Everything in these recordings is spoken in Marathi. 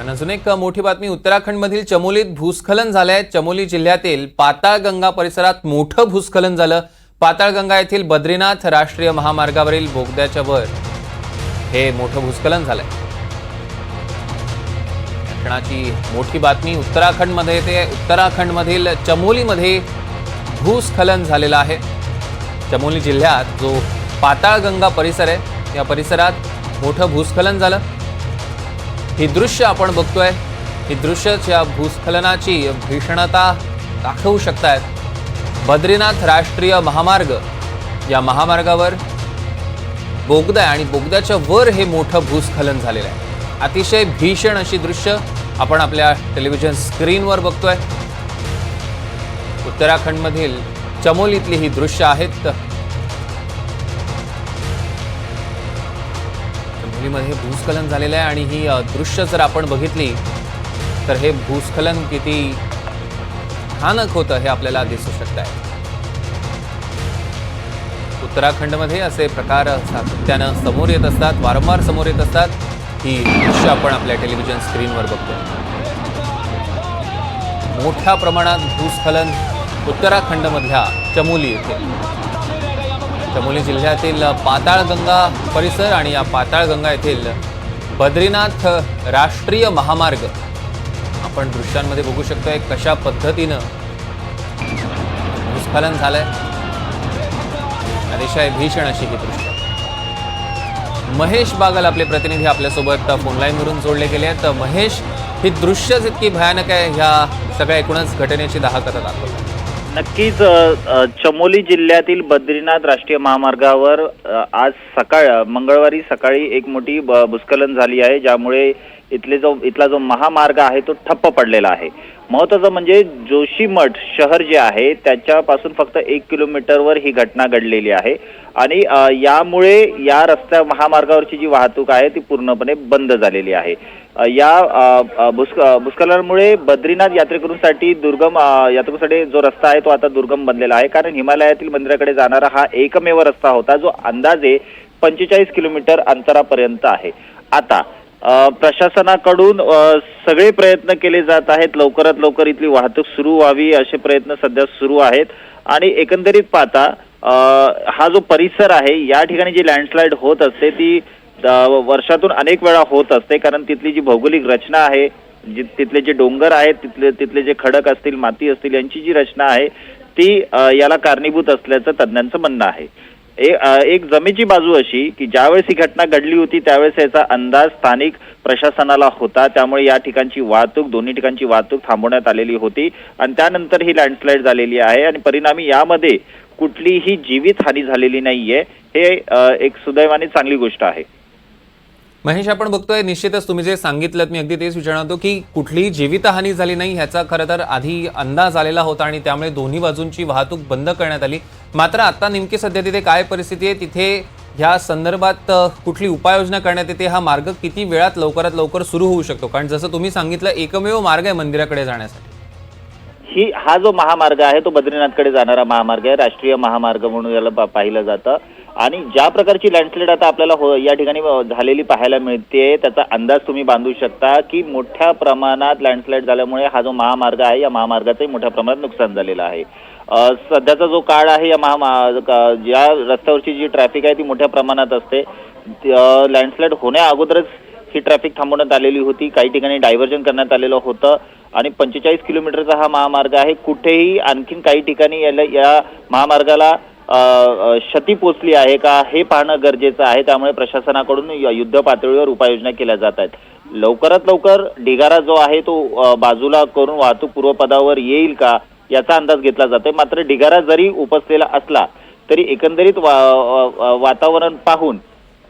अजून एक मोठी बातमी उत्तराखंडमधील चमोलीत भूस्खलन झालंय। चमोली जिल्ह्यातील पाताळगंगा परिसरात मोठं भूस्खलन झालं। पाताळगंगा येथील बद्रीनाथ राष्ट्रीय महामार्गावरील बोगद्याच्या वर हे मोठं भूस्खलन झालंय। क्षणाची मोठी बातमी उत्तराखंडमधील चमोलीमध्ये भूस्खलन झालेलं आहे। चमोली जिल्ह्यात जो पाताळगंगा परिसर आहे या परिसरात मोठं भूस्खलन झालं। ही दृश्य आपण बघतोय। ही दृश्यच या भूस्खलनाची भीषणता दाखवू शकतात। बद्रीनाथ राष्ट्रीय महामार्ग या महामार्गावर बोगदा आहे आणि बोगद्याच्या वर हे मोठं भूस्खलन झालेलं आहे। अतिशय भीषण अशी दृश्य आपण आपल्या टेलिव्हिजन स्क्रीनवर बघतोय। उत्तराखंडमधील चमोलीतली ही दृश्य आहेत। चमोलीमध्ये भूस्खलन झालेलं आहे आणि ही दृश्य जर आपण बघितली तर हे भूस्खलन किती भयानक होतं हे आपल्याला दिसू शकतं आहे। उत्तराखंडमध्ये असे प्रकार सातत्यानं समोर येत असतात, वारंवार समोर येत असतात। ही दृश्य आपण आपल्या टेलिव्हिजन स्क्रीनवर बघतोय। मोठ्या प्रमाणात भूस्खलन उत्तराखंडमधल्या चमोली येथे, चमोली जिल्ह्यातील पाताळगंगा परिसर आणि या पाताळगंगा येथील बद्रीनाथ राष्ट्रीय महामार्ग आपण दृश्यांमध्ये बघू शकतोय कशा पद्धतीनं भूस्खलन झालंय। अतिशय भीषण अशी ही दृश्य। महेश बागल आपले प्रतिनिधी आपल्यासोबत फोन लाईनवरून जोडले गेले आहेत। महेश, ही दृश्यच इतकी भयानक आहे, ह्या सगळ्या एकूणच घटनेची दाहकता दाखवतात। नक्कीच चमोली जिल्ह्यातील बद्रीनाथ राष्ट्रीय महामार्गावर आज मंगळवारी सकाळी एक मोठी भूस्खलन झाली आहे, ज्यामुळे इथला जो महामार्ग आहे तो ठप्प पडलेला आहे। महत्त्वाचं म्हणजे जोशीमठ शहर जे आहे त्याच्यापासून फक्त 1 किलोमीटरवर ही घटना घडलेली आहे आणि यामुळे या महामार्गावरची जी वाहतूक आहे ती पूर्णपणे बंद झालेली आहे। या भूस्खलनामुळे बद्रीनाथ यात्रेकरूंसाठी जो रस्ता आहे तो आता दुर्गम बनलेला आहे, कारण हिमालयातील मंदिराकडे जाणारा हा एकमेव रस्ता होता जो अंदाजे 45 किलोमीटर अंतरापर्यंत आहे। आता प्रशासनाकडून सगळे प्रयत्न केले जात आहेत, लवकरात लवकर इथली वाहतूक सुरू व्हावी असे प्रयत्न सध्या सुरू आहेत। आणि एकंदरीत पाहता हा जो परिसर आहे या ठिकाणी जी लँडस्लाइड होत असते ती वर्षातून अनेक वेळा होत असते, कारण तिथली जी भौगोलिक रचना आहे, तिथले जे डोंगर आहेत, तिथले जे खडक असतील, माती असतील, यांची जी रचना आहे ती याला कारणीभूत असल्याचं तज्ज्ञांचं म्हणणं आहे। एक जमेची बाजू अशी की ज्यावेळेस ही घटना घडली होती त्यावेळेस याचा अंदाज स्थानिक प्रशासनाला होता, त्यामुळे या ठिकाणची वाहतूक, दोन्ही ठिकाणची वाहतूक थांबवण्यात आलेली होती आणि त्यानंतर ही लँडस्लाइड झालेली आहे आणि परिणामी यामध्ये कुठलीही जीवित हानी झालेली नाहीये। हे एक सुदैवाने चांगली गोष्ट आहे। महेश, आपण बघतोय निश्चितच तुम्ही जे सांगितलं मी अगदी तेच विचारणार होतो की कुठलीही जीवितहानी झाली नाही ह्याचा खरं तर आधी अंदाज आलेला होता आणि त्यामुळे दोन्ही बाजूंची वाहतूक बंद करण्यात आली। मात्र आता नेमकी सध्या तिथे काय परिस्थिती आहे, तिथे ह्या संदर्भात कुठली उपाययोजना करण्यात येते, हा मार्ग किती वेळात लवकरात लवकर सुरू होऊ शकतो? कारण जसं तुम्ही सांगितलं एकमेव मार्ग आहे मंदिराकडे जाण्यासाठी। हा जो महामार्ग आहे तो बद्रीनाथकडे जाणारा महामार्ग आहे, राष्ट्रीय महामार्ग म्हणून याला पाहिलं जातं। आणि ज्या प्रकारची लँडस्लाइड आता आपल्याला या ठिकाणी झालेली पाहायला मिळते त्याचा अंदाज तुम्ही बांधू शकता की मोठ्या प्रमाणात लँडस्लाइड झाल्यामुळे हा जो महामार्ग आहे या महामार्गाचंही मोठ्या प्रमाणात नुकसान झालेलं आहे। सध्याचा जो काळ आहे या रस्त्यावरची जी ट्रॅफिक आहे ती मोठ्या प्रमाणात असते। लँडस्लाइड होण्या अगोदरच ही ट्रॅफिक थांबवण्यात आलेली होती, काही ठिकाणी डायव्हर्जन करण्यात आलेलं होतं आणि 45 किलोमीटरचा हा महामार्ग आहे। कुठेही आणखीन काही ठिकाणी या महामार्गाला क्षती पोचली आहे का हे पाहणं गरजेचं आहे, त्यामुळे प्रशासनाकडून युद्ध पातळीवर उपाययोजना केल्या जात आहेत। लवकरात लवकर ढिगारा जो आहे तो बाजूला करून वाहतूक पूर्वपदावर येईल का याचा अंदाज घेतला जातोय। मात्र ढिगारा जरी उपसलेला असला तरी एकंदरीत वातावरण पाहून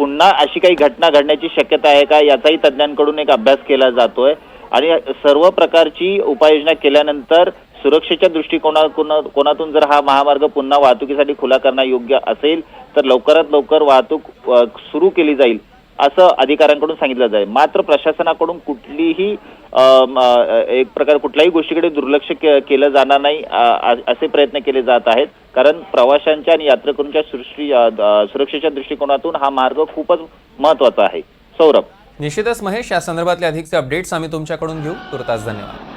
पुन्हा अशी काही घटना घडण्याची शक्यता आहे का याचाही तज्ज्ञांकडून एक अभ्यास केला जातोय आणि सर्व प्रकारची उपाययोजना केल्यानंतर सुरक्षेच्या दृष्टिकोनातून जर हा महामार्ग पुन्हा वाहतुकीसाठी खुला करणं योग्य असेल तर लवकरात लवकर वाहतूक सुरू केली जाईल असं अधिकाऱ्यांकडून सांगितलं जाईल। मात्र प्रशासनाकडून कुठलीही कुठल्याही गोष्टीकडे दुर्लक्ष केलं जाणार नाही असे प्रयत्न केले जात आहेत, कारण प्रवाशांच्या आणि यात्रेकरूंच्या सुरक्षेच्या दृष्टिकोनातून हा मार्ग खूपच महत्त्वाचा आहे। सौरभ। निश्चितच महेश, या संदर्भातले अधिकचे अपडेट्स आम्ही तुमच्याकडून घेऊ. तुर्तास धन्यवाद.